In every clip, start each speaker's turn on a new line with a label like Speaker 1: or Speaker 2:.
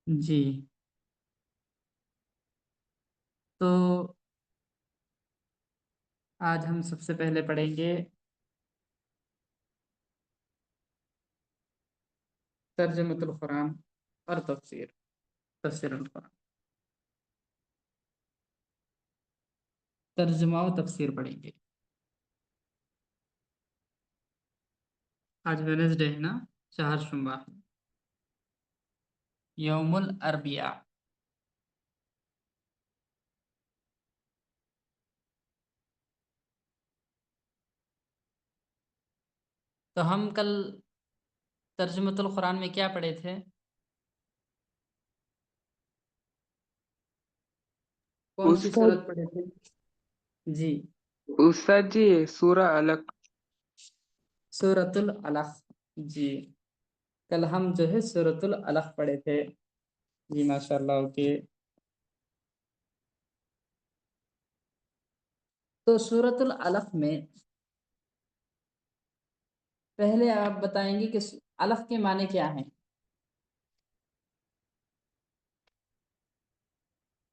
Speaker 1: جی تو آج ہم سب سے پہلے پڑھیں گے ترجمۃ القرآن اور تفسیر القرآن، ترجمہ و تفسیر پڑھیں گے۔ آج وینسڈے ہے نا، چہارشنبہ، یوم الاربعاء۔ تو ہم کل ترجمۃ القرآن میں کیا پڑھے تھے؟ کون سی
Speaker 2: استاد
Speaker 1: صورت پڑھے تھے؟ جی
Speaker 2: استاد جی سورہ علق۔
Speaker 1: سورۃ العلق۔ جی کل ہم جو ہے سورۃ العلق پڑھے تھے۔ جی ماشاء اللہ، اوکے۔ تو سورۃ العلق میں پہلے آپ بتائیں گے کہ علق کے معنی کیا ہیں؟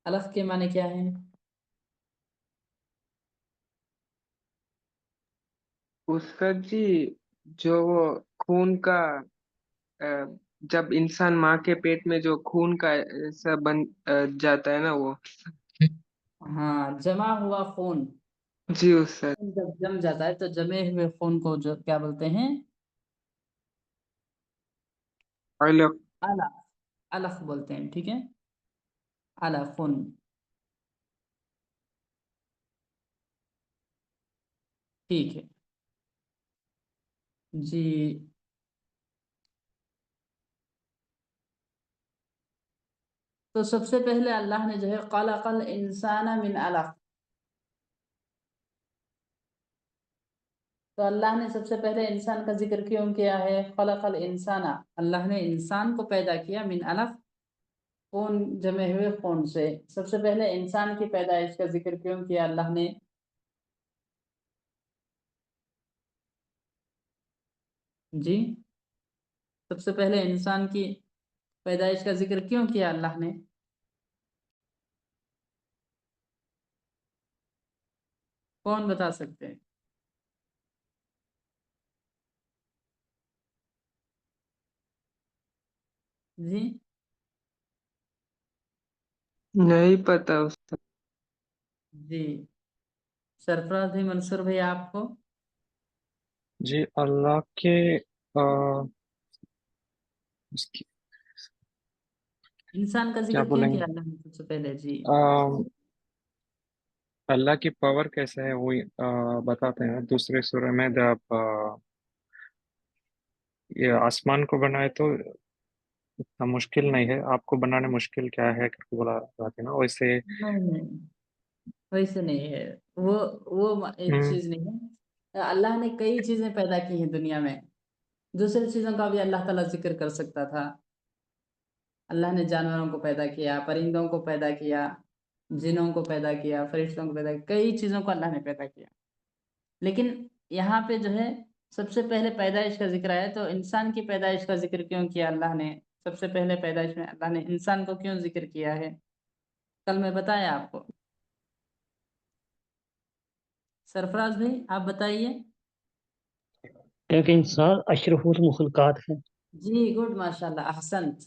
Speaker 1: علق کے معنی کیا ہیں؟
Speaker 2: استاد جی جو وہ خون کا جب انسان ماں کے پیٹ میں جو خون کا ایسا بن جاتا ہے نا وہ۔
Speaker 1: ہاں، جمع ہوا خون
Speaker 2: جی استاد۔
Speaker 1: جب جم جاتا ہے تو جمے ہوئے خون کو جو کیا بولتے ہیں؟
Speaker 2: علق۔
Speaker 1: علق۔ علق بولتے ہیں، ٹھیک ہے، علق خون۔ ٹھیک ہے جی۔ تو سب سے پہلے اللہ نے جو ہے خلق الانسان من علق، تو اللہ نے سب سے پہلے انسان کا ذکر کیوں کیا ہے؟ خلق الانسان، اللہ نے انسان کو پیدا کیا من علق، خون، جمے ہوئے خون سے۔ سب سے پہلے انسان کی پیدائش کا ذکر کیوں کیا اللہ نے؟ جی سب سے پہلے انسان کی پیدائش کا ذکر کیوں کیا اللہ نے؟ کون بتا سکتے ہیں؟ جی
Speaker 2: نہیں پتا استاد۔
Speaker 1: جی سرفراز بھائی، منصور بھائی، آپ کو؟
Speaker 3: جی اللہ کے آ، اس کی
Speaker 1: انسان کا
Speaker 3: کیا
Speaker 1: ذکر کیوں
Speaker 3: بولیں
Speaker 1: کیا
Speaker 3: گے،
Speaker 1: اللہ نے سب سے پہلے؟ جی
Speaker 3: اللہ کی پاور کیسے ہے وہ بتاتے ہیں دوسرے سورہ میں، جب یہ آسمان کو بنائے تو اتنا مشکل نہیں ہے، آپ کو بنانے مشکل کیا ہے کر کے بولا جاتے ہیں نا ویسے۔
Speaker 1: نہیں نہیں، ویسے نہیں ہے، وہ ایک
Speaker 3: ہم،
Speaker 1: چیز نہیں ہے۔ اللہ نے کئی چیزیں پیدا کی ہیں دنیا میں، دوسری چیزوں کا بھی اللہ تعالیٰ ذکر کر سکتا تھا۔ اللہ نے جانوروں کو پیدا کیا، پرندوں کو پیدا کیا، جنوں کو پیدا کیا، فرشتوں کو پیدا کیا، کئی چیزوں کو اللہ نے پیدا کیا، لیکن یہاں پہ جو ہے سب سے پہلے پیدائش کا ذکر آیا، تو انسان کی پیدائش کا ذکر کیوں کیا اللہ نے؟ سب سے پہلے پیدائش میں اللہ نے انسان کو کیوں ذکر کیا ہے؟ کل میں بتایا آپ کو۔ سرفراز بھائی آپ بتائیے۔
Speaker 4: ایک انسان اشرف المخلوقات ہے۔
Speaker 1: جی گڈ، ماشاء اللہ، احسنت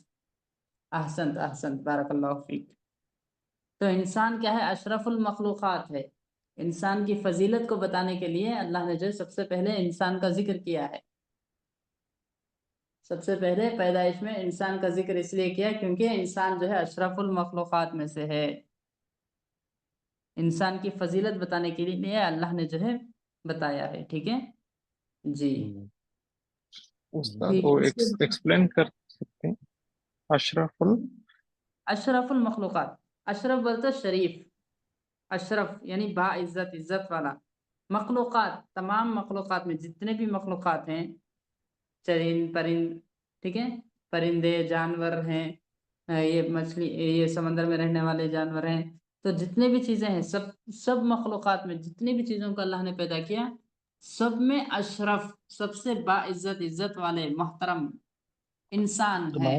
Speaker 1: احسنت احسنت، بارک اللہ فیک۔ تو انسان کیا ہے؟ اشرف المخلوقات ہے۔ انسان کی فضیلت کو بتانے کے لیے اللہ نے جو سب سے پہلے انسان کا ذکر کیا ہے۔ سب سے پہلے پیدائش میں انسان کا ذکر اس لیے کیا کیونکہ انسان جو ہے اشرف المخلوقات میں سے ہے۔ انسان کی فضیلت بتانے کے لیے اللہ نے جو ہے بتایا ہے، ٹھیک ہے جی۔
Speaker 3: استاد
Speaker 1: ٹھیک
Speaker 3: وہ
Speaker 1: ہے، اس کے
Speaker 3: ایکسپلین کر سکتے ہیں اشرف
Speaker 1: اشرف المخلوقات، اشرف بولتے شریف، اشرف یعنی با عزت، عزت والا۔ مخلوقات، تمام مخلوقات میں جتنے بھی مخلوقات ہیں، چرند پرند، ٹھیک ہے، پرندے، جانور ہیں، یہ مچھلی، یہ سمندر میں رہنے والے جانور ہیں، تو جتنے بھی چیزیں ہیں، سب مخلوقات میں جتنی بھی چیزوں کو اللہ نے پیدا کیا، سب میں اشرف، سب سے با عزت، عزت والے، محترم انسان ہے۔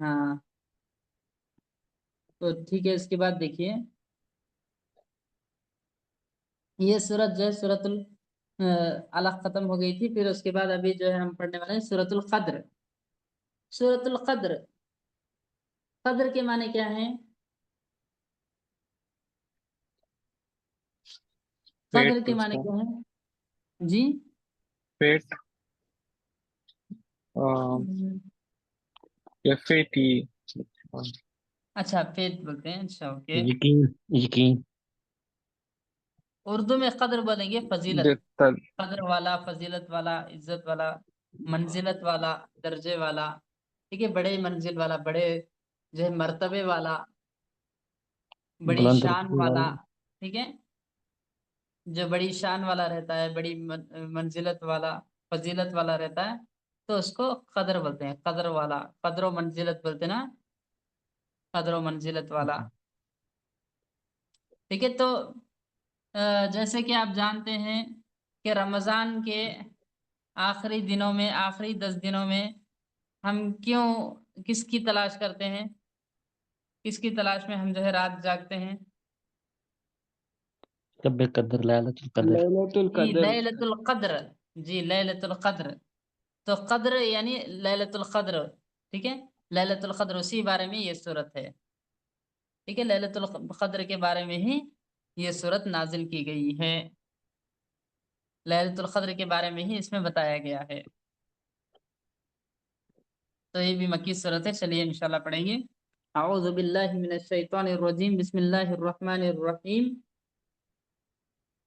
Speaker 1: ہاں تو ٹھیک ہے، اس کے بعد دیکھیے یہ سورت جو ہے سورت الق ختم ہو گئی تھی، پھر اس کے بعد ابھی جو ہے ہم پڑھنے والے ہیں سورت القدر. سورت القدر، قدر کے معنی کیا ہیں؟ قدر
Speaker 3: پیٹ
Speaker 1: کے
Speaker 3: اس
Speaker 1: معنی
Speaker 3: کا،
Speaker 1: کیا ہیں جی؟
Speaker 3: پیٹ یا فیٹی.
Speaker 1: اچھا پیٹ بولتے ہیں، اچھا اوکے.
Speaker 4: یقین یقین
Speaker 1: اردو میں قدر بولیں گے فضیلت،
Speaker 2: جتل
Speaker 1: قدر والا، فضیلت والا، عزت والا، منزلت والا، درجے والا، ٹھیک ہے، بڑے منزل والا، بڑے جو ہے مرتبے والا، بڑی
Speaker 4: بلند
Speaker 1: شان
Speaker 4: رتبے
Speaker 1: والا،
Speaker 4: والا.
Speaker 1: ٹھیک ہے، جو بڑی شان والا رہتا ہے، بڑی منزلت والا، فضیلت والا رہتا ہے، تو اس کو قدر بولتے ہیں، قدر والا، قدر و منزلت بولتے ہیں نا، قدر و منزلت والا. ٹھیک ہے، تو جیسے کہ آپ جانتے ہیں کہ رمضان کے آخری دنوں میں، آخری 10 دنوں میں ہم کیوں کس کی تلاش کرتے ہیں؟ کس کی تلاش میں ہم جو ہے رات جاگتے ہیں؟
Speaker 4: شب قدر، لیلۃ القدر.
Speaker 2: لیلۃ
Speaker 1: جی
Speaker 2: القدر.
Speaker 1: لیلۃ القدر، جی لیلۃ القدر. تو قدر یعنی لیلۃ القدر، ٹھیک ہے، لیلۃ القدر اسی بارے میں یہ صورت ہے. ٹھیک ہے، لیلۃ القدر کے بارے میں ہی یہ صورت نازل کی گئی ہے، لیلۃ القدر کے بارے میں ہی اس میں بتایا گیا ہے. تو یہ بھی مکی صورت ہے. چلیے انشاءاللہ پڑھیں گے. اعوذ باللہ من الشیطان الرجیم، بسم اللہ الرحمن الرحیم.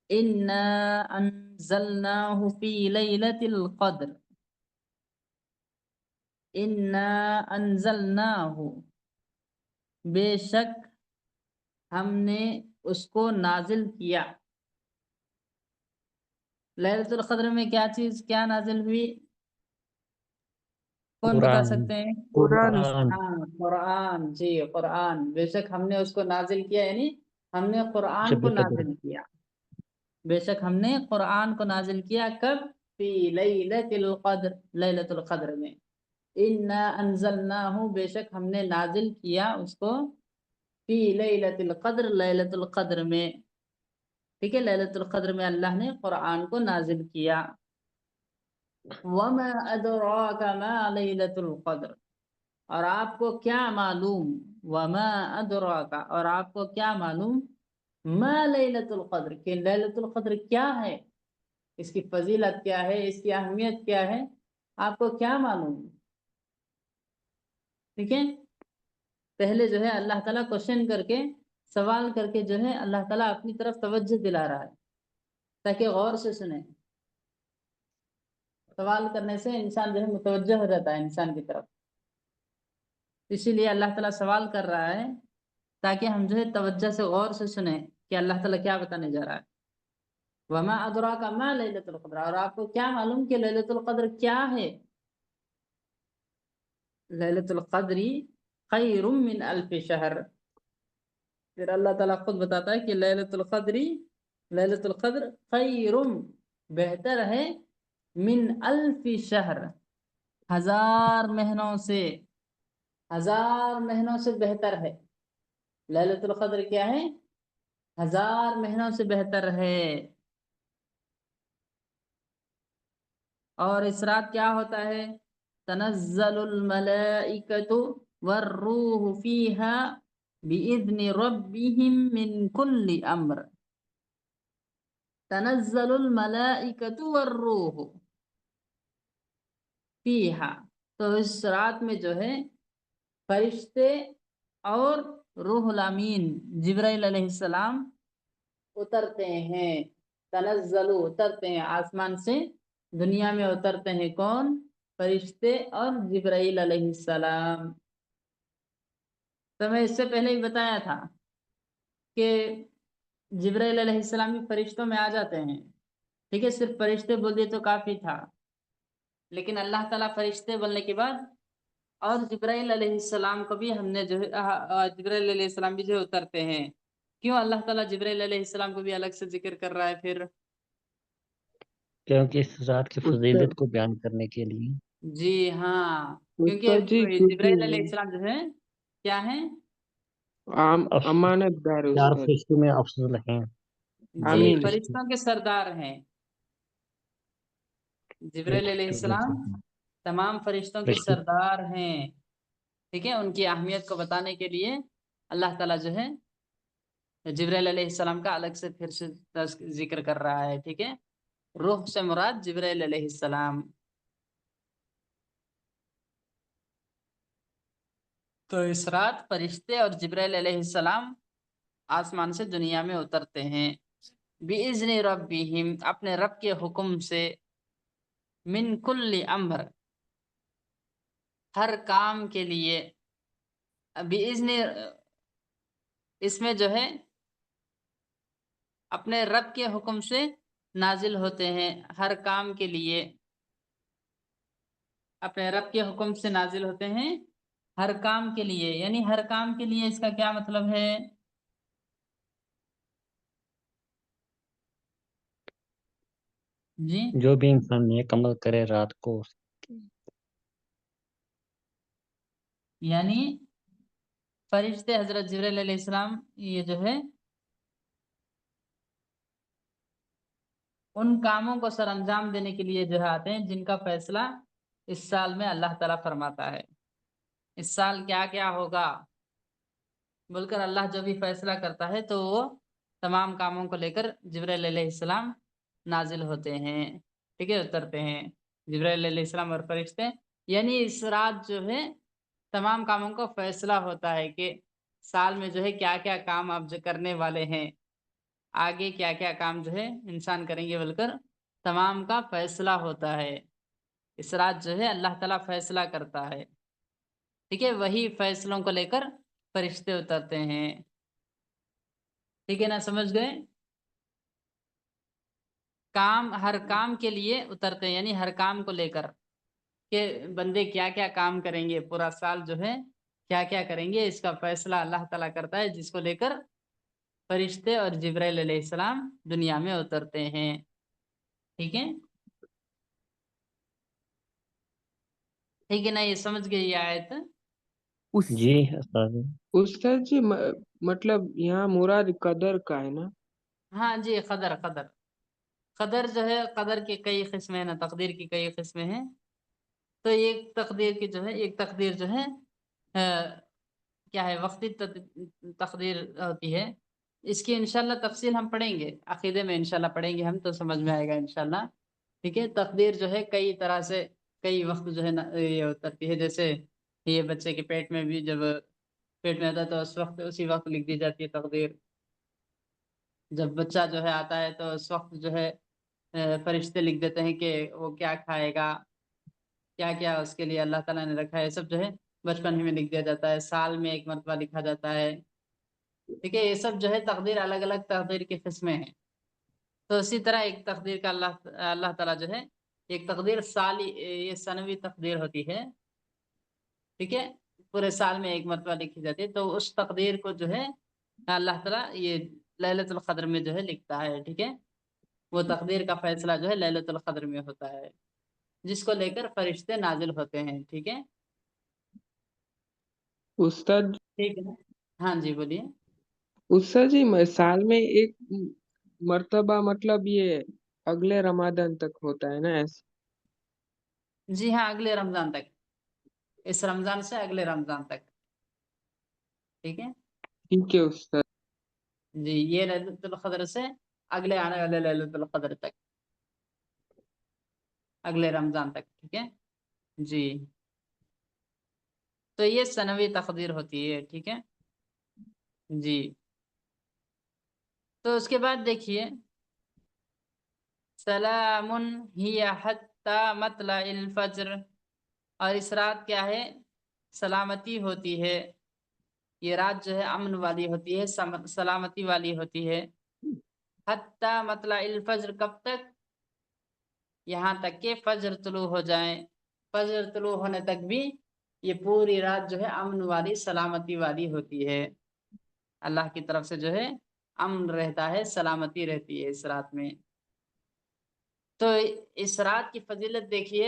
Speaker 1: انا انزلناه فی لیلۃ القدر، انا انزلناه، بے شک ہم نے اس کو نازل کیا. لیلۃ القدر میں کیا چیز کیا نازل ہوئی؟ کون بتا
Speaker 4: قرآن
Speaker 1: سکتے ہیں؟
Speaker 5: قرآن.
Speaker 4: قرآن
Speaker 1: ہاں قرآن، جی قرآن. بے شک ہم نے اس کو نازل کیا، یعنی ہم نے قرآن
Speaker 4: شب
Speaker 1: کو
Speaker 4: قدر.
Speaker 1: نازل کیا. بے شک ہم نے قرآن کو نازل کیا کب؟ فی لیلۃ القدر، لیلۃ القدر میں. انا انزلناہ، بے شک ہم نے نازل کیا اس کو، فی لیلۃ القدر، لیلۃ القدر میں. ٹھیک ہے، لیلۃ القدر میں اللہ نے قرآن کو نازل کیا. وما ادراک ما لیلۃ القدر، اور آپ کو کیا معلوم، وما ادراک، اور آپ کو کیا معلوم، ما لیلۃ القدر، کہ لیلۃ القدر کیا ہے، اس کی فضیلت کیا ہے، اس کی اہمیت کیا ہے، آپ کو کیا معلوم؟ ٹھیک ہے، پہلے جو ہے اللہ تعالیٰ کوشچن کر کے، سوال کر کے جو ہے اللہ تعالیٰ اپنی طرف توجہ دلا رہا ہے تاکہ غور سے سنیں. سوال کرنے سے انسان جو ہے متوجہ ہو جاتا ہے انسان کی طرف، اسی لیے اللہ تعالیٰ سوال کر رہا ہے تاکہ ہم جو ہے توجہ سے غور سے سنیں کہ اللہ تعالیٰ کیا بتانے جا رہا ہے. وما ادراک ما لیلۃ القدر، اور آپ کو کیا معلوم کہ لیلۃ القدر کیا ہے. لیلۃ القدر خیر من الف شہر، پھر اللہ تعالیٰ خود بتاتا ہے کہ لیلۃ القدر، لیلۃ القدر خیر، بہتر ہے، من الف شہر، 1000 مہینوں سے، 1000 مہینوں سے بہتر ہے. لیلۃ القدر کیا ہے؟ 1000 مہینوں سے بہتر ہے. اور اس رات کیا ہوتا ہے؟ تنزل الملائکۃ والروح فیہا بإذن ربهم من کل امر. تنزل الملائکۃ والروح فیہا، تو اس رات میں جو ہے فرشتے اور روح الامین جبرائیل علیہ السلام اترتے ہیں. تنزلوا، اترتے ہیں آسمان سے، دنیا میں اترتے ہیں کون؟ فرشتے اور جبرائیل علیہ السلام. تو میں اس سے پہلے ہی بتایا تھا کہ جبرائیل علیہ السلام بھی فرشتوں میں آ جاتے ہیں. ٹھیک ہے، صرف فرشتے بول دیے تو کافی تھا، لیکن اللہ تعالیٰ فرشتے بولنے کے بعد اور جبرائیل علیہ السلام کو بھی ہم نے جو ہے جبرائیل علیہ السلام بھی جو ہے اترتے ہیں. کیوں اللہ تعالیٰ جبرائیل علیہ السلام کو بھی الگ سے ذکر کر رہا ہے پھر؟
Speaker 4: کیونکہ اس رات کی
Speaker 2: اس سے
Speaker 4: فضیلت کو بیان کرنے کے لیے.
Speaker 1: جی ہاں، کیونکہ
Speaker 2: استاد جی کیونکہ
Speaker 1: جبرائیل علیہ السلام جو ہے کیا ہے؟
Speaker 2: امانت دار ہے
Speaker 4: چار
Speaker 2: استاد.
Speaker 4: فرشتوں میں افضل ہیں
Speaker 1: جی
Speaker 2: آمین.
Speaker 1: فرشتوں کے سردار ہیں جبرائیل علیہ السلام، تمام فرشتوں کے
Speaker 4: فرشتے
Speaker 1: سردار ہیں. ٹھیک ہے، ان کی اہمیت کو بتانے کے لیے اللہ تعالیٰ جو ہے جبرائیل علیہ السلام کا الگ سے پھر سے ذکر کر رہا ہے. ٹھیک ہے، روح سے مراد جبرائیل علیہ السلام. تو اس رات فرشتے اور جبرائیل علیہ السلام آسمان سے دنیا میں اترتے ہیں بِإِذْنِ رَبِّهِمْ، اپنے رب کے حکم سے، من کل امر، ہر کام کے لیے. بِإِذْنِ اس میں جو ہے اپنے رب کے حکم سے نازل ہوتے ہیں ہر کام کے لیے. اپنے رب کے حکم سے نازل ہوتے ہیں ہر کام کے لیے، یعنی ہر کام کے لیے اس کا کیا مطلب ہے؟ جی
Speaker 4: جو بھی انسان نیک عمل کرے رات کو
Speaker 1: یعنی فرشتے حضرت جبرائیل علیہ السلام یہ جو ہے ان کاموں کو سر انجام دینے کے لیے جو ہے آتے ہیں جن کا فیصلہ اس سال میں اللہ تعالیٰ فرماتا ہے. اس سال کیا کیا ہوگا بول کر اللہ جو بھی فیصلہ کرتا ہے تو وہ تمام کاموں کو لے کر جبرائیل علیہ السلام نازل ہوتے ہیں. ٹھیک ہے، اترتے ہیں جبرائیل علیہ السلام اور فرشتے. یعنی اس رات جو ہے تمام کاموں کا فیصلہ ہوتا ہے کہ سال میں جو ہے کیا کیا کام آپ جو کرنے والے ہیں، آگے کیا کیا کام جو ہے انسان کریں گے بول کر تمام کا فیصلہ ہوتا ہے. اس رات جو ہے اللہ تعالیٰ فیصلہ کرتا ہے. ٹھیک ہے، وہی فیصلوں کو لے کر فرشتے اترتے ہیں. ٹھیک ہے نا، سمجھ گئے؟ کام ہر کام کے لیے اترتے ہیں، یعنی ہر کام کو لے کر کہ بندے کیا کیا کام کریں گے پورا سال جو ہے کیا کیا کریں گے، اس کا فیصلہ اللہ تعالیٰ کرتا ہے، جس کو لے کر فرشتے اور جبرائیل علیہ السلام دنیا میں اترتے ہیں. ٹھیک ہے، ٹھیک ہے نا، یہ سمجھ گئے یہ آیت؟
Speaker 5: اس
Speaker 4: جی استاد
Speaker 2: استاد جی مطلب یہاں مراد قدر کا ہے نا؟
Speaker 1: ہاں جی، قدر قدر قدر جو ہے، قدر کی کئی قسمیں ہیں نا، تقدیر کی کئی قسمیں ہیں. تو ایک تقدیر کی جو ہے، ایک تقدیر جو ہے کیا ہے، وقتی تقدیر ہوتی ہے. اس کی انشاءاللہ تفصیل ہم پڑھیں گے، عقیدے میں انشاءاللہ پڑھیں گے ہم، تو سمجھ میں آئے گا انشاءاللہ. ٹھیک ہے، تقدیر جو ہے کئی طرح سے کئی وقت جو ہے یہ اترتی ہے. جیسے یہ بچے کے پیٹ میں بھی جب پیٹ میں آتا ہے تو اس وقت اسی وقت لکھ دی جاتی ہے تقدیر. جب بچہ جو ہے آتا ہے تو اس وقت جو ہے فرشتے لکھ دیتے ہیں کہ وہ کیا کھائے گا، کیا کیا اس کے لیے اللہ تعالیٰ نے رکھا ہے، سب جو ہے بچپن ہی میں لکھ دیا جاتا ہے. سال میں ایک مرتبہ لکھا جاتا ہے. ٹھیک ہے، یہ سب جو ہے تقدیر، الگ الگ تقدیر کی قسمیں ہیں. تو اسی طرح ایک تقدیر کا اللہ تعالیٰ جو ہے ایک تقدیر سالی، یہ سنوی تقدیر ہوتی ہے. ٹھیک ہے، پورے سال میں ایک مرتبہ لکھی جاتی ہے. تو اس تقدیر کو جو ہے اللہ تعالیٰ یہ لیلۃ القدر میں جو ہے لکھتا ہے. ٹھیک ہے، وہ تقدیر کا فیصلہ جو ہے لیلۃ القدر میں ہوتا ہے، جس کو لے کر فرشتے نازل ہوتے ہیں. ٹھیک ہے،
Speaker 2: استاد
Speaker 1: ٹھیک ہے نا؟ ہاں جی بولیے.
Speaker 2: استاد جی سال میں ایک مرتبہ مطلب یہ اگلے رمضان تک ہوتا ہے نا ایسے؟
Speaker 1: جی ہاں، اگلے رمضان تک، اس رمضان سے اگلے رمضان تک. ٹھیک ہے
Speaker 2: ٹھیک ہے استاد.
Speaker 1: جی، یہ لیلۃ القدر سے اگلے آنے والے لیلۃ القدر تک، اگلے رمضان تک. ٹھیک ہے جی، تو یہ سنوی تقدیر ہوتی ہے. ٹھیک ہے جی. تو اس کے بعد دیکھیے، سلام ہی حتی مطلع الفجر، اور اس رات کیا ہے، سلامتی ہوتی ہے. یہ رات جو ہے امن والی ہوتی ہے، سلامتی والی ہوتی ہے. حتی مطلع الفجر، کب تک؟ یہاں تک کہ فجر طلوع ہو جائیں. فجر طلوع ہونے تک بھی یہ پوری رات جو ہے امن والی، سلامتی والی ہوتی ہے. اللہ کی طرف سے جو ہے امن رہتا ہے، سلامتی رہتی ہے اس رات میں. تو اس رات کی فضیلت دیکھیے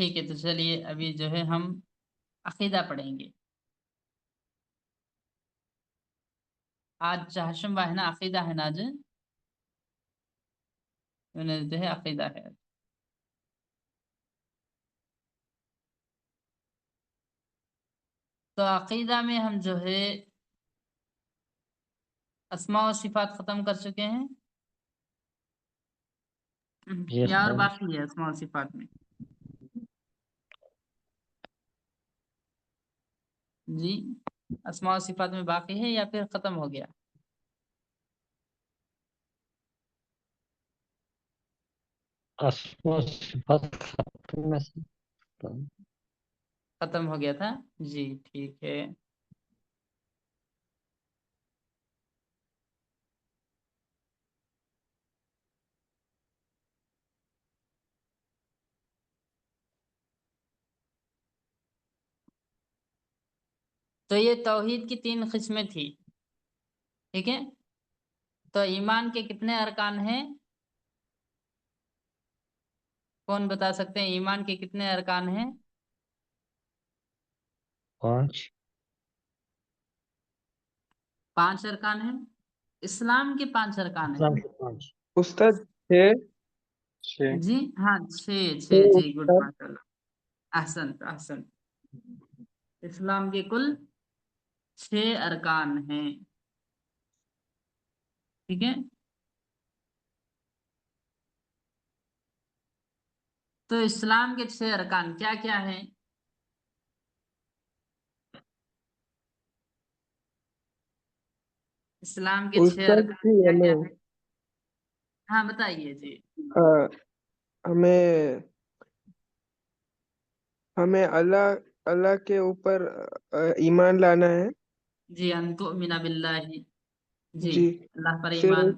Speaker 1: ٹھیک ہے، تو چلیے ابھی جو ہے ہم عقیدہ پڑھیں گے. آج چہشم ہے نا، عقیدہ ہے نا آج، جو ہے عقیدہ ہے. تو عقیدہ میں ہم جو ہے اسماء و صفات ختم کر چکے ہیں،
Speaker 4: Yes,
Speaker 1: یا اور
Speaker 4: sir.
Speaker 1: باقی ہے اسماء و صفات میں؟ جی، اسماء و صفات میں باقی ہے یا پھر ختم ہو گیا؟
Speaker 4: اسماء و صفات ختم میں سے
Speaker 1: ختم ہو گیا تھا. جی ٹھیک ہے. تو یہ توحید کی 3 قسمیں تھی، ٹھیک ہے. تو ایمان کے کتنے ارکان ہیں؟ کون بتا سکتے ہیں ایمان کے کتنے ارکان ہیں؟
Speaker 4: 5.
Speaker 1: 5 ارکان ہیں. اسلام کے 5 ارکان ہیں.
Speaker 4: اسلام کے 5.
Speaker 2: استاد 6.
Speaker 1: جی ہاں، 6 جی، گڈ،
Speaker 2: استاد
Speaker 1: ماشاء اللہ، احسن احسن. اسلام کے کل 6 ارکان ہیں، ٹھیک ہے. تو اسلام کے 6 ارکان کیا کیا ہیں؟ اسلام کے 6
Speaker 2: استاد
Speaker 1: ارکان
Speaker 2: جی
Speaker 1: کیا
Speaker 2: ہیلو،
Speaker 1: کیا ہیں؟ ہاں بتائیے جی.
Speaker 2: ہمیں ہمیں اللہ کے اوپر ایمان لانا ہے.
Speaker 1: جی، ان تؤمن باللہ، جی
Speaker 2: جی
Speaker 1: اللہ پر
Speaker 2: پھر
Speaker 1: ایمان.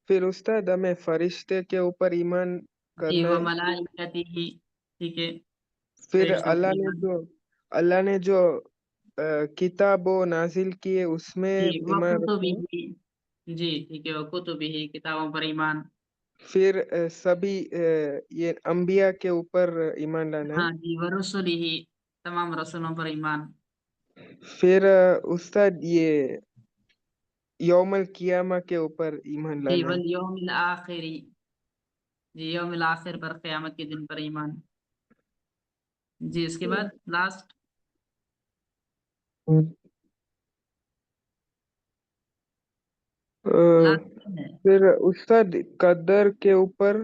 Speaker 2: پھر استاد ہمیں فرشتے کے اوپر ایمان
Speaker 1: جی،
Speaker 2: کرنا
Speaker 1: وہ
Speaker 2: ہے.
Speaker 1: ملائکتی ہی، ٹھیک ہے.
Speaker 2: پھر
Speaker 1: فرشتوں پر ایمان.
Speaker 2: اللہ نے جو کتاب و نازل کیے اس میں
Speaker 1: جی، وہ
Speaker 2: ایمان
Speaker 1: کتب
Speaker 2: رکھنا ہے.
Speaker 1: ہی، جی ٹھیک ہے، وہ کتب ہی، کتابوں پر ایمان.
Speaker 2: پھر سبھی یہ انبیاء کے اوپر ایمان لانا ہے.
Speaker 1: ہاں جی، ورسول ہی، تمام رسولوں پر ایمان.
Speaker 2: پھر استاد یہ یوم القیامہ کے اوپر ایمان
Speaker 1: جی،
Speaker 2: لانا ہے.
Speaker 1: والیوم الآخری، جی یوم الآخر پر، قیامت کے دن پر ایمان. جی اس کے بعد لاسٹ ہے.
Speaker 2: پھر استاد قدر کے اوپر.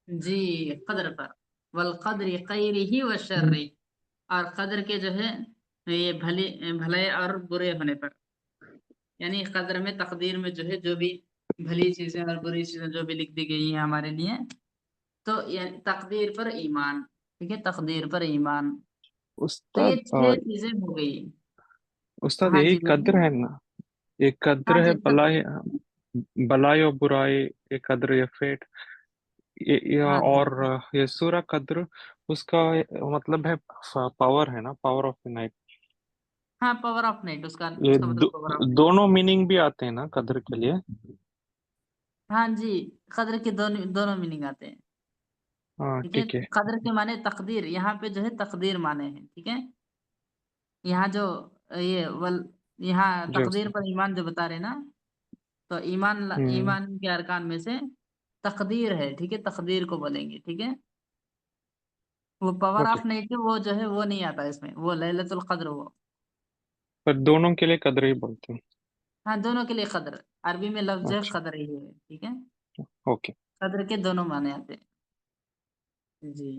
Speaker 1: جی، قدر پر، والقدر خیرہ و شرہ، اور قدر کے جو ہے یہ بھلے اور برے ہونے پر، یعنی قدر میں، تقدیر میں جو ہے جو بھی بھلی چیزیں اور بری چیزیں جو بھی لکھ دی گئی ہیں ہمارے لیے، تو یعنی تقدیر پر ایمان، ٹھیک ہے، تقدیر پر ایمان. تو یہ
Speaker 2: استاد
Speaker 1: 6 چیزیں ہو گئی.
Speaker 3: استاد
Speaker 1: ہاں
Speaker 3: یہی
Speaker 1: جی
Speaker 3: قدر
Speaker 1: بولیے.
Speaker 3: ہے نا، ایک
Speaker 1: ہاں
Speaker 3: قدر ہے
Speaker 1: جی،
Speaker 3: بلائی اور برائی، ایک قدر یہ فیٹ،
Speaker 1: ہاں جی،
Speaker 3: اور یہ سورہ قدر، اس کا مطلب ہے پاور ہے نا، پاور آف نائٹ.
Speaker 1: ہاں، پاور آف نائٹ، اس کا
Speaker 3: یہ
Speaker 1: مطلب پاور آف نائٹ.
Speaker 3: دونوں میننگ بھی آتے ہیں نا قدر کے لیے.
Speaker 1: ہاں جی، قدر کے دونوں میننگ آتے ہیں،
Speaker 3: ہاں
Speaker 1: ٹھیک ہے.
Speaker 3: ٹھیک ہے.
Speaker 1: قدر کے معنی تقدیر، یہاں پہ جو ہے تقدیر معنی ہے، ٹھیک ہے. یہاں جو یہ یہاں
Speaker 3: جی
Speaker 1: تقدیر
Speaker 3: استاد.
Speaker 1: پر ایمان جو بتا رہے نا، تو ایمان کے ارکان میں سے تقدیر ہے، ٹھیک ہے، تقدیر کو بولیں گے، ٹھیک ہے. وہ پاور
Speaker 3: اوکے،
Speaker 1: آف نائٹ وہ جو ہے وہ نہیں آتا اس میں، وہ لیلۃ القدر وہ.
Speaker 3: پر دونوں کے لیے قدر ہی بولتے ہیں.
Speaker 1: ہاں، دونوں کے لیے قدر، عربی میں لفظ ہے
Speaker 3: اچھا،
Speaker 1: قدر ہی ہے، ٹھیک ہے.
Speaker 3: اوکے.
Speaker 1: قدر کے دونوں معنی آتے ہیں. جی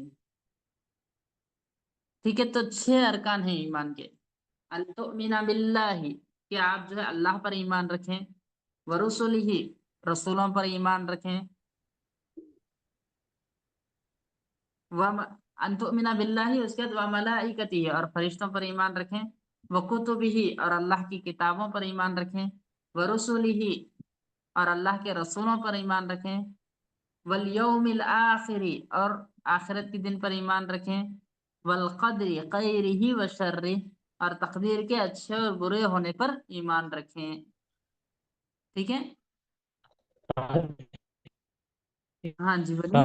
Speaker 1: ٹھیک ہے. تو 6 ارکان ہیں ایمان کے. ان تؤمن باللہ، کہ آپ جو ہے اللہ پر ایمان رکھیں، ورسلہ، رسولوں پر ایمان رکھیں، ان تؤمن باللہ، اس کے بعد وملائکتہ، اور فرشتوں پر ایمان رکھیں، وکتبہ، اور اللہ کی کتابوں پر ایمان رکھیں، ورسلہ، اور اللہ کے رسولوں پر ایمان رکھیں، والیوم الآخر، اور آخرت کے دن پر ایمان رکھیں، والقدر خیرہ و شرہ، اور تقدیر کے اچھے اور برے ہونے پر ایمان رکھیں. ٹھیک ہے. ہاں جی بولیے.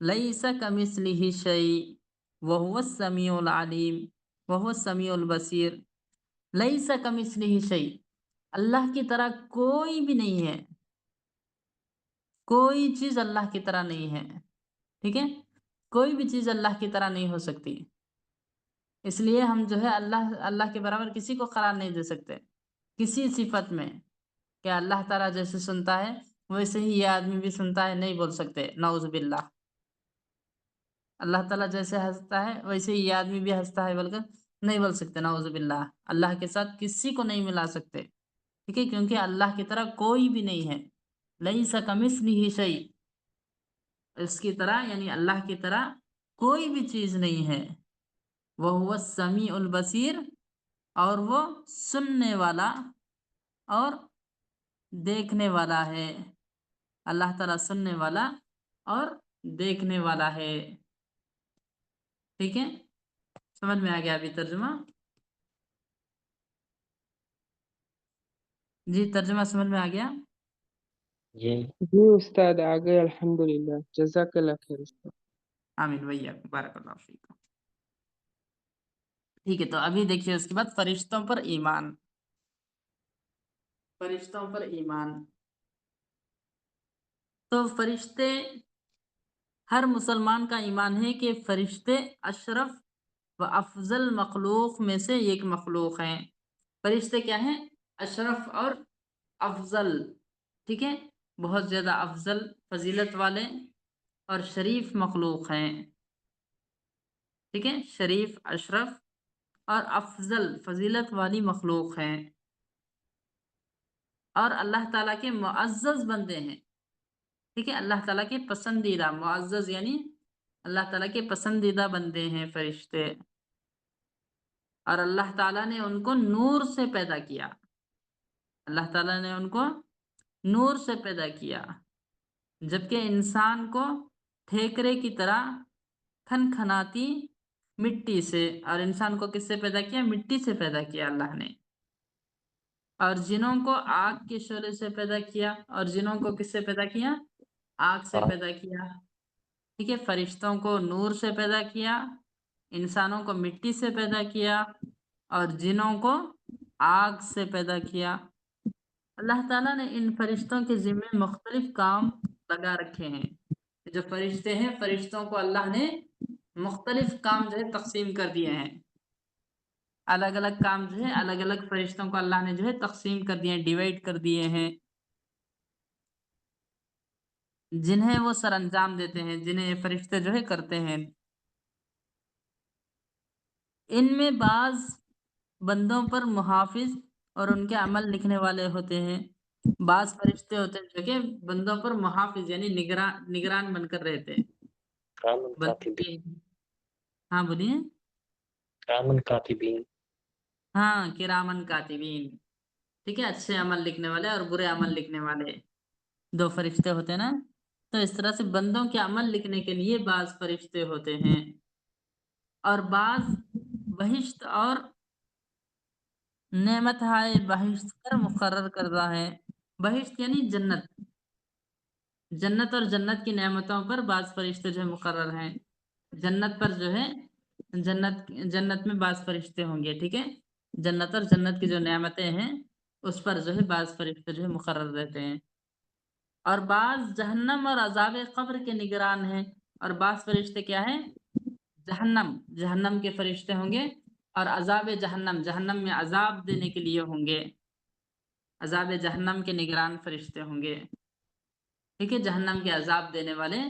Speaker 1: لَيْسَ كَمِثْلِهِ شَيْءٌ وَهُوَ السَّمِيعُ الْعَلِيمُ وَهُوَ السَّمِيعُ الْبَصِيرُ. لَيْسَ كَمِثْلِهِ شَيْءٌ، اللہ کی طرح کوئی بھی نہیں ہے، کوئی چیز اللہ کی طرح نہیں ہے، ٹھیک ہے؟ کوئی بھی چیز اللہ کی طرح نہیں ہو سکتی، اس لیے ہم جو ہے اللہ کے برابر کسی کو قرار نہیں دے سکتے کسی صفت میں، کہ اللہ تعالیٰ جیسے سنتا ہے ویسے ہی یہ آدمی بھی سنتا ہے، نہیں بول سکتے، نعوذ باللہ۔ اللہ تعالیٰ جیسے ہنستا ہے ویسے ہی یہ آدمی بھی ہنستا ہے بلکہ نہیں بول سکتے، نعوذ باللہ۔ اللہ کے ساتھ کسی کو نہیں ملا سکتے، ٹھیک ہے؟ کیونکہ اللہ کی طرح کوئی بھی نہیں ہے، لیس کمثلہ شیء، اس کی طرح یعنی اللہ کی طرح کوئی بھی چیز نہیں ہے۔ وہو السمیع البصیر، اور وہ سننے والا اور دیکھنے والا ہے، اللہ تعالیٰ سننے والا اور دیکھنے والا ہے، ٹھیک ہے؟ سمجھ میں آ گیا ابھی ترجمہ؟ جی ترجمہ سمجھ میں آ گیا؟
Speaker 4: جی
Speaker 2: جی استاد آ گئے، الحمدللہ، جزاک اللہ خیر استاد۔
Speaker 1: آمین ویاکم، بارک اللہ فیکم۔ ٹھیک ہے، تو ابھی دیکھیے اس کے بعد فرشتوں پر ایمان، فرشتوں پر ایمان۔ تو فرشتے، ہر مسلمان کا ایمان ہے کہ فرشتے اشرف و افضل مخلوق میں سے ایک مخلوق ہیں۔ فرشتے کیا ہیں؟ اشرف اور افضل، ٹھیک ہے؟ بہت زیادہ افضل، فضیلت والے اور شریف مخلوق ہیں، ٹھیک ہے؟ شریف، اشرف اور افضل، فضیلت والی مخلوق ہیں، اور اللہ تعالیٰ کے معزز بندے ہیں، ٹھیک ہے؟ اللہ تعالیٰ کے پسندیدہ، معزز یعنی اللہ تعالیٰ کے پسندیدہ بندے ہیں فرشتے، اور اللہ تعالیٰ نے ان کو نور سے پیدا کیا، اللہ تعالیٰ نے ان کو نور سے پیدا کیا، جبکہ انسان کو ٹھیکرے کی طرح کھنکھناتی مٹی سے، اور انسان کو کس سے پیدا کیا؟ مٹی سے پیدا کیا اللہ نے، اور جنوں کو آگ کے شعلے سے پیدا کیا، اور جنوں کو کس سے پیدا کیا؟ آگ سے پیدا کیا، ٹھیک ہے؟ فرشتوں کو نور سے پیدا کیا، انسانوں کو مٹی سے پیدا کیا، اور جنوں کو آگ سے پیدا کیا۔ اللہ تعالیٰ نے ان فرشتوں کے ذمے مختلف کام لگا رکھے ہیں، جو فرشتے ہیں فرشتوں کو اللہ نے مختلف کام جو ہے تقسیم کر دیے ہیں، الگ الگ کام جو ہے الگ الگ فرشتوں کو اللہ نے جو ہے تقسیم کر دیے ہیں، ڈیوائڈ کر دیے ہیں، جنہیں وہ سر انجام دیتے ہیں، جنہیں یہ فرشتے جو ہے کرتے ہیں۔ ان میں بعض بندوں پر محافظ اور ان کے عمل لکھنے والے ہوتے ہیں، بعض فرشتے ہوتے ہیں جو کہ بندوں پر محافظ یعنی نگران بن کر رہتے ہیں،
Speaker 4: کرامن
Speaker 1: بندوں
Speaker 4: کاتبین،
Speaker 1: کی، ہاں بولیے،
Speaker 4: کرامن کاتبین،
Speaker 1: ہاں کرامن کاتبین، ٹھیک ہے؟ اچھے عمل لکھنے والے اور برے عمل لکھنے والے دو فرشتے ہوتے ہیں نا، تو اس طرح سے بندوں کے عمل لکھنے کے لیے بعض فرشتے ہوتے ہیں، اور بعض بہشت اور نعمت ہائے بہشت پر مقرر کردہ ہے۔ بہشت یعنی جنت، جنت اور جنت کی نعمتوں پر بعض فرشتے جو ہے مقرر ہیں، جنت پر جو ہے جنت میں بعض فرشتے ہوں گے، ٹھیک ہے؟ جنت اور جنت کی جو نعمتیں ہیں اس پر جو ہے بعض فرشتے جو ہے مقرر رہتے ہیں، اور بعض جہنم اور عذاب قبر کے نگران ہیں، اور بعض فرشتے کیا ہیں؟ جہنم کے فرشتے ہوں گے، اور عذاب جہنم، جہنم میں عذاب دینے کے لیے ہوں گے، عذاب جہنم کے نگران فرشتے ہوں گے، ٹھیک ہے؟ جہنم کے عذاب دینے والے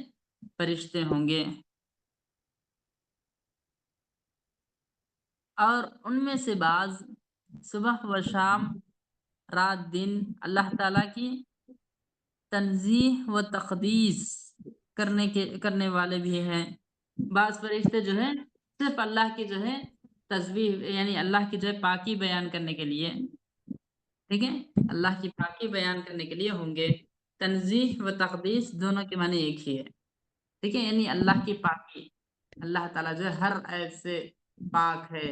Speaker 1: فرشتے ہوں گے، اور ان میں سے بعض صبح و شام، رات دن اللہ تعالیٰ کی تنزیح و تقدیس کرنے والے بھی ہیں۔ بعض فرشتے جو ہیں صرف اللہ کی جو ہے تسبیح یعنی اللہ کی جو ہے پاکی بیان کرنے کے لیے، ٹھیک ہے؟ اللہ کی پاکی بیان کرنے کے لیے ہوں گے۔ تنزیح و تقدیس دونوں کے معنی ایک ہی ہے، ٹھیک ہے؟ یعنی اللہ کی پاکی، اللہ تعالیٰ جو ہے ہر عیب سے پاک ہے،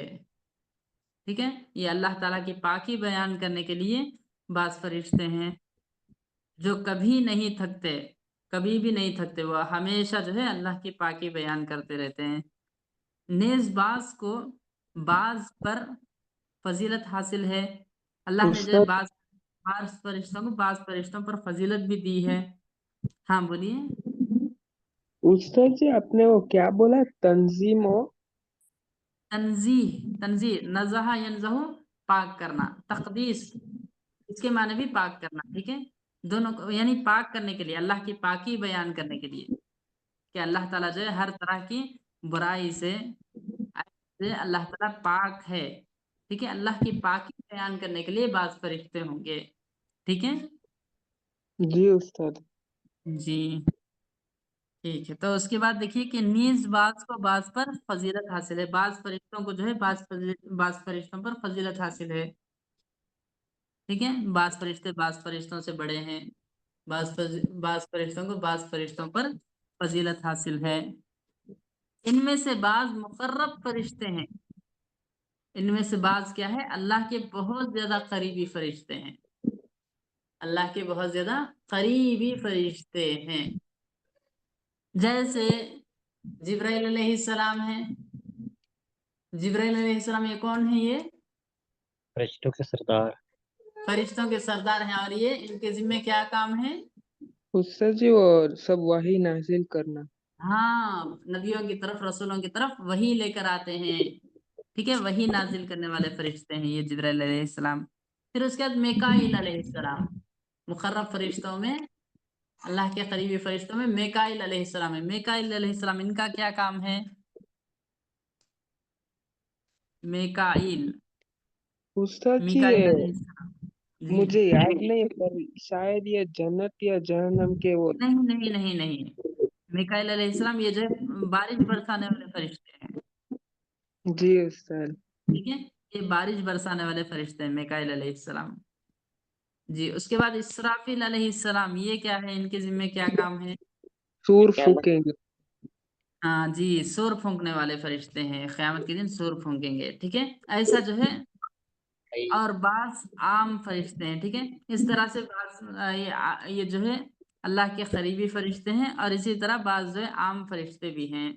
Speaker 1: ٹھیک ہے؟ یہ اللہ تعالیٰ کی پاکی بیان کرنے کے لیے بعض فرشتے ہیں جو کبھی نہیں تھکتے، کبھی بھی نہیں تھکتے، وہ ہمیشہ جو ہے اللہ کی پاکی بیان کرتے رہتے ہیں۔ نیز بعض کو بعض پر فضیلت حاصل ہے، اللہ نے جو ہے
Speaker 2: استاد
Speaker 1: بعض فرشتوں کو بعض فرشتوں پر فضیلت بھی دی ہے۔ ہاں بولیے۔
Speaker 2: استاد جی آپ نے وہ کیا بولا، تنظیم ہو؟
Speaker 1: تنزیح نزہ ینزہ پاک کرنا، تقدیس اس کے معنی بھی پاک کرنا، ٹھیک ہے، دونوں یعنی پاک کرنے کے لیے، اللہ کی پاکی بیان کرنے کے لیے کہ اللہ تعالیٰ جو ہے ہر طرح کی برائی سے اللہ تعالیٰ پاک ہے، ٹھیک ہے، اللہ کی پاکی بیان کرنے کے لیے بعض فرشتے ہوں گے، ٹھیک ہے
Speaker 2: جی استاد۔
Speaker 1: جی ٹھیک ہے۔ تو اس کے بعد دیکھیے کہ نیز بعض کو بعض پر فضیلت حاصل ہے، بعض فرشتوں کو جو ہے بعض فرشتوں پر فضیلت حاصل ہے، ٹھیک ہے، بعض فرشتے بعض فرشتوں سے بڑے ہیں، بعض فرشتوں کو بعض فرشتوں پر فضیلت حاصل ہے۔ ان میں سے بعض مقرب فرشتے ہیں، ان میں سے بعض کیا ہے، اللہ کے بہت زیادہ قریبی فرشتے ہیں، اللہ کے بہت زیادہ قریبی فرشتے ہیں، جیسے جبرائیل علیہ السلام ہیں۔ جبرائیل علیہ السلام یہ کون ہے؟ یہ
Speaker 4: فرشتوں کے سردار،
Speaker 1: فرشتوں کے سردار ہیں، اور یہ ان کے ذمہ کیا کام ہے؟
Speaker 2: استاد جی وہ سب وحی نازل کرنا۔
Speaker 1: ہاں، نبیوں کی طرف رسولوں کی طرف وہی لے کر آتے ہیں، ٹھیک ہے، وہی نازل کرنے والے فرشتے ہیں یہ جبرائیل علیہ السلام۔ پھر اس کے بعد میکائیل علیہ السلام، مقرب فرشتوں میں، اللہ کے قریبی فرشتوں میں میکائیل علیہ السلام ہے۔ میکائیل علیہ السلام ان کا کیا کام ہے؟ میکائیل
Speaker 2: استاد جی
Speaker 1: میکائیل علیہ السلام جی
Speaker 2: مجھے یاد نہیں، پر شاید یہ جنت یا جہنم کے وہ
Speaker 1: نہیں، میکائیل علیہ السلام یہ جو ہے بارش برسانے والے فرشتے ہیں،
Speaker 2: جی استاد۔
Speaker 1: ٹھیک ہے، یہ بارش برسانے والے فرشتے ہیں میکائیل علیہ السلام۔ جی اس کے بعد اسرافیل علیہ السلام، یہ کیا ہے، ان کے ذمہ کیا کام ہے؟
Speaker 2: سور پھونکیں گے۔
Speaker 1: ہاں جی، سور پھونکنے والے فرشتے ہیں، قیامت کے دن سور پھونکیں گے، ٹھیک ہے، ایسا جو ہے، اور بعض عام فرشتے ہیں، ٹھیک ہے، اس طرح سے بعض یہ جو ہے اللہ کے قریبی فرشتے ہیں، اور اسی طرح بعض جو ہے عام فرشتے بھی ہیں۔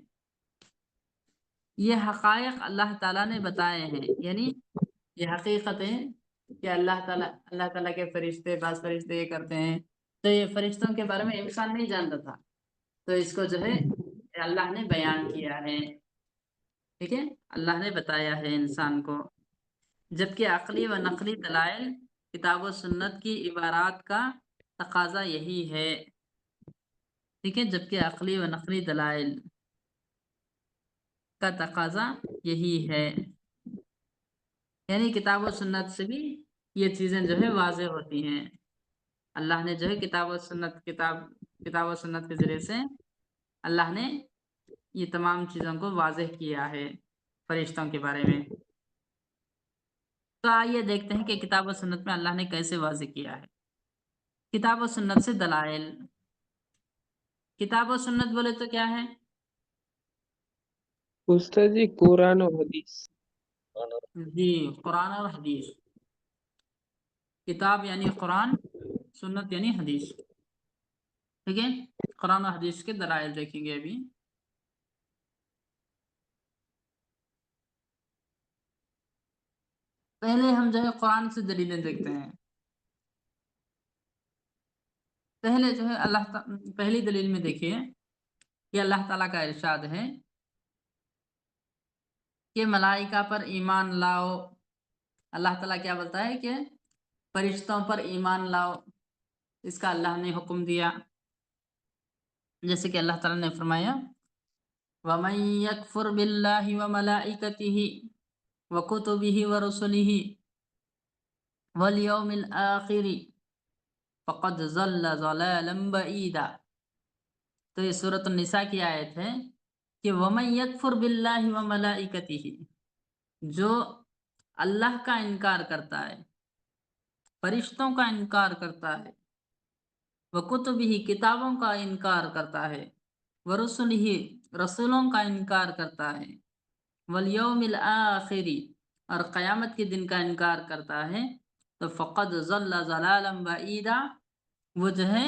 Speaker 1: یہ حقائق اللہ تعالیٰ نے بتائے ہیں، یعنی یہ حقیقت ہے کہ اللہ تعالیٰ کے فرشتے، بعض فرشتے یہ کرتے ہیں، تو یہ فرشتوں کے بارے میں انسان نہیں جانتا تھا، تو اس کو جو ہے اللہ نے بیان کیا ہے، ٹھیک ہے، اللہ نے بتایا ہے انسان کو، جبکہ عقلی و نقلی دلائل کتاب و سنت کی عبارات کا تقاضا یہی ہے، ٹھیک ہے، جبکہ عقلی و نقلی دلائل کا تقاضا یہی ہے، یعنی کتاب و سنت سے بھی یہ چیزیں جو ہے واضح ہوتی ہیں، اللہ نے جو ہے کتاب و سنت کے ذریعے سے اللہ نے یہ تمام چیزوں کو واضح کیا ہے فرشتوں کے بارے میں۔ تو آئیے دیکھتے ہیں کہ کتاب و سنت میں اللہ نے کیسے واضح کیا ہے۔ کتاب و سنت سے دلائل، کتاب و سنت بولے تو کیا ہے؟
Speaker 2: استاد جی قرآن و حدیث۔
Speaker 1: جی قرآن اور حدیث، کتاب یعنی قرآن، سنت یعنی حدیث، ٹھیک ہے، قرآن و حدیث کے دلائل دیکھیں گے ابھی۔ پہلے ہم جو ہے قرآن سے دلیلیں دیکھتے ہیں۔ پہلے جو ہے پہلی دلیل میں دیکھیے کہ اللہ تعالیٰ کا ارشاد ہے کہ ملائکہ پر ایمان لاؤ، اللہ تعالیٰ کیا بولتا ہے کہ فرشتوں پر ایمان لاؤ، اس کا اللہ نے حکم دیا، جیسے کہ اللہ تعالیٰ نے فرمایا وَمَن يَكْفُرْ بِاللَّهِ وَمَلَائِكَتِهِ وَكُتُبِهِ وَرُسُلِهِ وَالْيَوْمِ الْآخِرِ فَقَدْ ضَلَّ ضَلَالًا بَعِيدًا۔ تو یہ سورۃ النساء کی آیت ہے کہ وَمَن يَكْفُرْ بِاللَّهِ وَمَلَائِكَتِهِ، جو اللہ کا انکار کرتا ہے، فرشتوں کا انکار کرتا ہے، وَكُتُبِهِ کتابوں کا انکار کرتا ہے، وَرُسُلِهِ رسولوں کا انکار کرتا ہے، وَالْيَوْمِ الْآخِرِ اور قیامت کے دن کا انکار کرتا ہے، تو فَقَدْ ضَلَّ ضَلَالًا بَعِيدًا، وہ جو ہے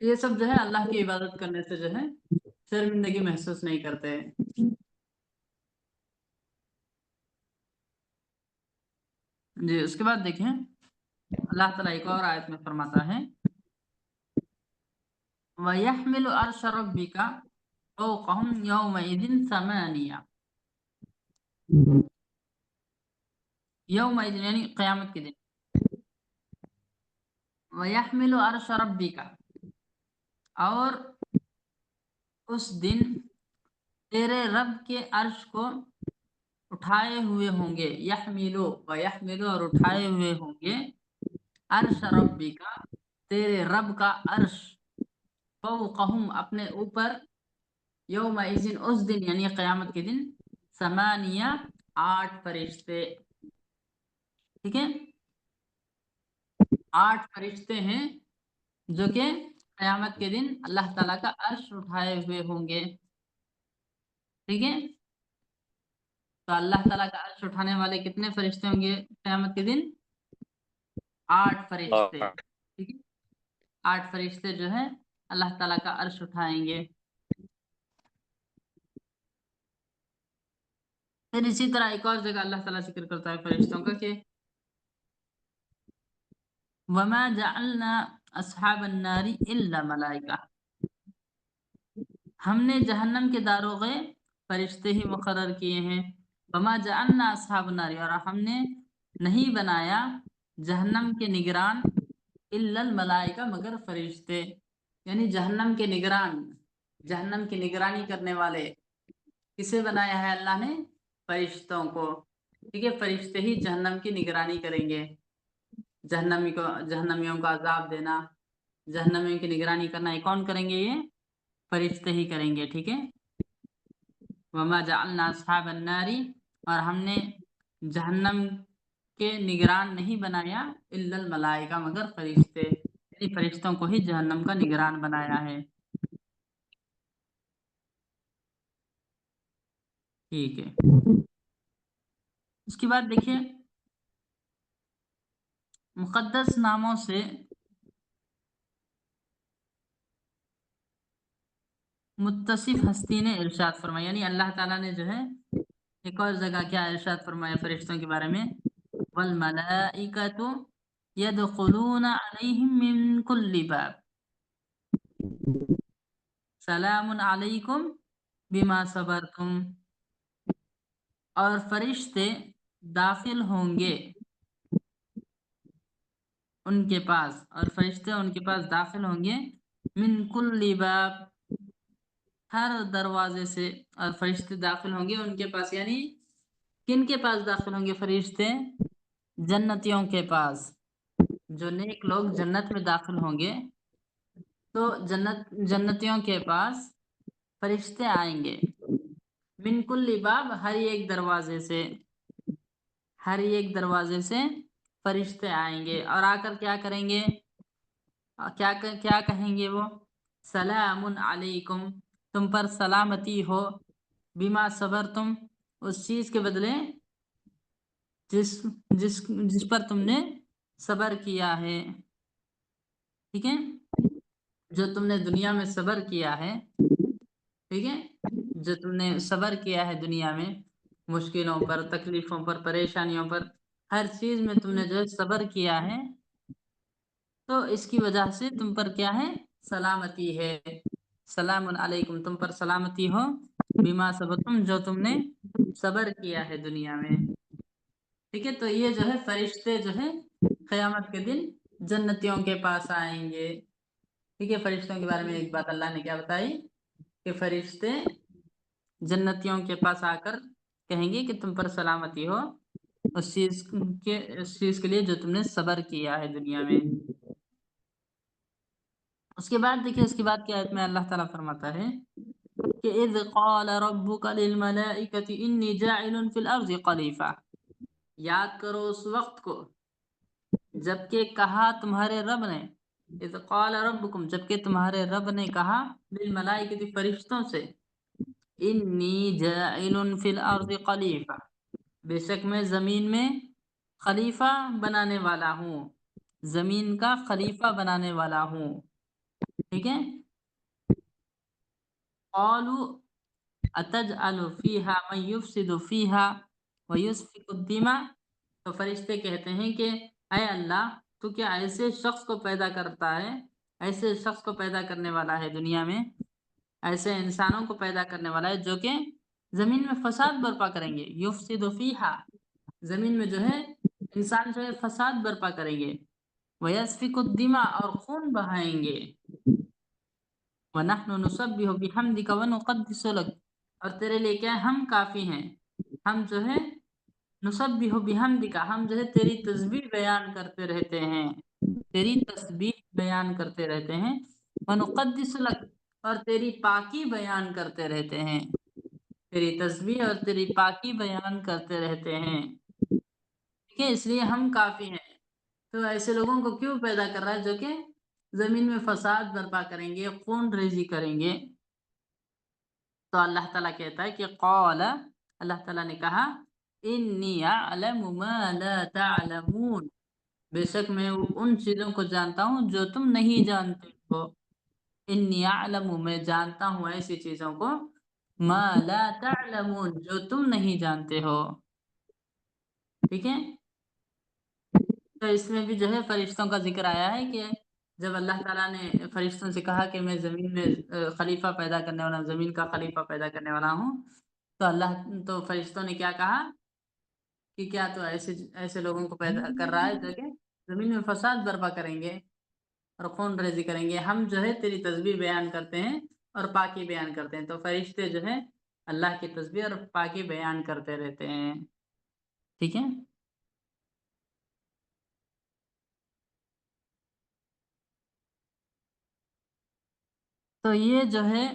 Speaker 1: یہ سب جو ہے اللہ کی عبادت کرنے سے جو ہے شرمندگی محسوس نہیں کرتے. جی اس کے بعد دیکھیں اللہ تعالیٰ ایک اور آیت میں فرماتا ہے وَيَحْمِلُ عَرْشَ رَبِّكَ فَوْقَهُمْ يَوْمَئِذٍ ثَمَانِيَةٌ. یومئذ یعنی قیامت کے دن. وَيَحْمِلُ عَرْشَ رَبِّكَ اور اس دن تیرے رب کے عرش کو اٹھائے ہوئے ہوں گے. یحملو ویحملو اور اٹھائے ہوئے ہوں گے عرش ربک تیرے رب کا عرش فوقہم اپنے اوپر یومئذ اس دن یعنی قیامت کے دن 8 فرشتے. ٹھیک ہے 8 فرشتے ہیں جو کہ قیامت کے دن اللہ تعالیٰ کا عرش اٹھائے ہوئے ہوں گے. ٹھیک ہے تو اللہ تعالیٰ کا عرش اٹھانے والے کتنے فرشتے ہوں گے قیامت کے دن 8 فرشتے. ٹھیک ہے 8 فرشتے جو ہے اللہ تعالیٰ کا عرش اٹھائیں گے. پھر اسی طرح ایک اور جگہ اللہ تعالیٰ ذکر کرتا ہے فرشتوں کا کہ وَمَا جَعَلْنَا أَصْحَابَ النَّارِ إِلَّا مَلَائِكَةً. ہم نے جہنم کے داروغے فرشتے ہی مقرر کیے ہیں. وَمَا جَعَلْنَا أَصْحَابَ النَّارِ اور ہم نے نہیں بنایا جہنم کے نگران إِلَّا الْمَلَائِكَةَ مگر فرشتے. یعنی جہنم کے نگران جہنم کی نگرانی کرنے والے کسے بنایا ہے اللہ نے فرشتوں کو. ٹھیک ہے فرشتے ہی جہنم کی نگرانی کریں گے. جہنمیوں کو عذاب دینا جہنمیوں کی نگرانی کرنا یہ کون کریں گے یہ فرشتے ہی کریں گے. ٹھیک ہے وَمَا جَعَلْنَا أَصْحَابَ النَّارِ اور ہم نے جہنم کے نگران نہیں بنایا إِلَّا الْمَلَائِكَةَ مگر فرشتے. یعنی فرشتوں کو ہی جہنم کا نگران بنایا ہے. ٹھیک ہے اس کے بعد دیکھیے مقدس ناموں سے متصف ہستی نے ارشاد فرمایا یعنی اللہ تعالیٰ نے جو ہے ایک اور جگہ کیا ارشاد فرمایا فرشتوں کے بارے میں وَالْمَلَائِكَةُ يَدْخُلُونَ عَلَيْهِمْ مِنْ كُلِّ بَابٍ سَلَامٌ عَلَيْكُمْ بِمَا صَبَرْتُمْ. اور فرشتے داخل ہوں گے ان کے پاس داخل ہوں گے من کل باب ہر دروازے سے. اور فرشتے داخل ہوں گے ان کے پاس یعنی کن کے پاس داخل ہوں گے فرشتے جنتیوں کے پاس. جو نیک لوگ جنت میں داخل ہوں گے تو جنتیوں کے پاس فرشتے آئیں گے من کل باب ہر ایک دروازے سے فرشتے آئیں گے اور آ کر کیا کریں گے کیا کہیں گے وہ سلام علیکم تم پر سلامتی ہو بما صبرتم اس چیز کے بدلے جس پر تم نے صبر کیا ہے. ٹھیک ہے جو تم نے دنیا میں صبر کیا ہے. ٹھیک ہے جو تم نے صبر کیا ہے دنیا میں مشکلوں پر تکلیفوں پر پریشانیوں پر ہر چیز میں تم نے جو ہے صبر کیا ہے تو اس کی وجہ سے تم پر کیا ہے سلامتی ہے. سلام علیکم تم پر سلامتی ہو بما صبرتم جو تم نے صبر کیا ہے دنیا میں. ٹھیک ہے تو یہ جو ہے فرشتے جو ہے قیامت کے دن جنتیوں کے پاس آئیں گے. ٹھیک ہے فرشتوں کے بارے میں ایک بات اللہ نے کیا بتائی کہ فرشتے جنتیوں کے پاس آ کر کہیں گے کہ تم پر سلامتی ہو اس چیز کے لیے جو تم نے صبر کیا ہے دنیا میں. اس کے بعد دیکھیے اس کی بات کی آیت میں اللہ تعالیٰ فرماتا ہے کہ اذ قال ربک للملائکۃ انی جاعل فی الارض خلیفہ. یاد کرو اس وقت کو جبکہ کہا تمہارے رب نے اذ قال ربکم جبکہ تمہارے رب نے کہا للملائکۃ فرشتوں سے انی جاعل فی الارض خلیفہ بے شک میں زمین میں خلیفہ بنانے والا ہوں زمین کا خلیفہ بنانے والا ہوں. ٹھیک ہے. قالوا اتجعل فیہا من یفسد فیہا ویسفک الدماء. تو فرشتے کہتے ہیں کہ اے اللہ تو کیا ایسے شخص کو پیدا کرتا ہے، ایسے شخص کو پیدا کرنے والا ہے دنیا میں، ایسے انسانوں کو پیدا کرنے والا ہے جو کہ زمین میں فساد برپا کریں گے. یفسد فیہا، زمین میں جو ہے انسان جو ہے فساد برپا کریں گے. ویسفک الدماء، اور خون بہائیں گے. وَنَحْنُ نُسَبِّحُ بِحَمْدِكَ وَنُقَدِّسُ لَكَ، اور تیرے لیے کیا ہے، ہم کافی ہیں. ہم جو ہے نسبح بحمدک، ہم جو ہے تیری تسبیح بیان کرتے رہتے ہیں، تیری تسبیح بیان کرتے رہتے ہیں. وَنُقَدِّسُ لَكَ، اور تیری پاکی بیان کرتے رہتے ہیں، تیری تسبیح اور تیری پاکی بیان کرتے رہتے ہیں. ٹھیک ہے، اس لیے ہم کافی ہیں. تو ایسے لوگوں کو کیوں پیدا کر رہا ہے جو کہ زمین میں فساد برپا کریں گے، خون ریزی کریں گے. تو اللہ تعالیٰ کہتا ہے کہ قال، اللہ تعالیٰ نے کہا انی اعلم ما لا تعلمون، بے شک میں ان چیزوں کو جانتا ہوں جو تم نہیں جانتے ہو. انی اعلم، میں جانتا ہوں ایسی چیزوں کو، ما لا تعلمون، جو تم نہیں جانتے ہو. ٹھیک ہے. تو اس میں بھی جو ہے فرشتوں کا ذکر آیا ہے کہ جب اللہ تعالیٰ نے فرشتوں سے کہا کہ میں زمین میں خلیفہ پیدا کرنے والا ہوں، زمین کا خلیفہ پیدا کرنے والا ہوں، تو فرشتوں نے کیا کہا کہ کیا تو ایسے لوگوں کو پیدا کر رہا ہے جو کہ زمین میں فساد برپا کریں گے اور خون ریزی کریں گے. ہم جو ہے تیری تسبیح بیان کرتے ہیں اور پاکی بیان کرتے ہیں. تو فرشتے جو ہے اللہ کی تسبیح اور پاکی بیان کرتے رہتے ہیں. ٹھیک ہے. تو یہ جو ہے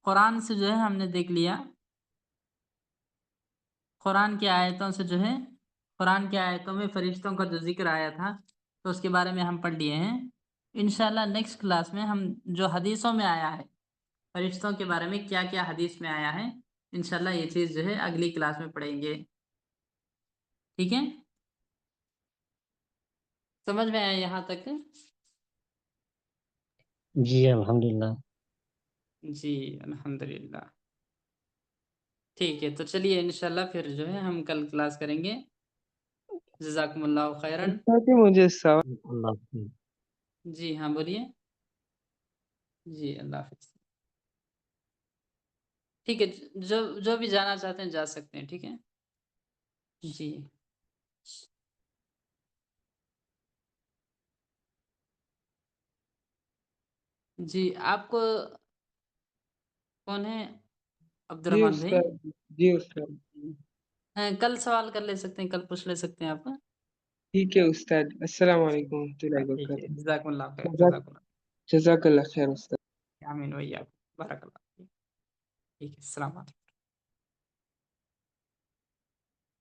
Speaker 1: قرآن سے جو ہے ہم نے دیکھ لیا، قرآن کی آیتوں سے جو ہے، قرآن کی آیتوں میں فرشتوں کا جو ذکر آیا تھا تو اس کے بارے میں ہم پڑھ لیے ہیں. انشاءاللہ نیکسٹ کلاس میں ہم جو حدیثوں میں آیا ہے فرشتوں کے بارے میں، کیا کیا حدیث میں آیا ہے، انشاءاللہ یہ چیز جو ہے اگلی کلاس میں پڑھیں گے. ٹھیک ہے. سمجھ میں آیا یہاں تک؟
Speaker 4: جی الحمدللہ.
Speaker 1: جی الحمدللہ. ٹھیک ہے، تو چلیے انشاءاللہ پھر جو ہے ہم کل کلاس کریں گے. جزاکم اللہ خیرن.
Speaker 2: استاد جی مجھے سوال،
Speaker 4: اللہ حافظ.
Speaker 1: جی ہاں بولیے. جی اللہ حافظ. ٹھیک ہے، جو بھی جانا چاہتے ہیں جا سکتے ہیں. ٹھیک ہے. جی جی آپ کو کون ہے؟ عبد
Speaker 2: جی
Speaker 1: الرحمن بھائی.
Speaker 2: استاد، جی استاد.
Speaker 1: کل سوال کر لے سکتے ہیں، کل پوچھ لے سکتے ہیں آپ.
Speaker 2: ٹھیک ہے استاد، السلام علیکم ورحمۃ اللہ
Speaker 1: ٹھیک ہے،
Speaker 2: وبرکاتہ.
Speaker 1: جزاکم اللہ خیر.
Speaker 2: جزاک جزاک اللہ خیر استاد.
Speaker 1: آمین ویاک. بارک اللہ. ٹھیک ہے، السلام علیکم.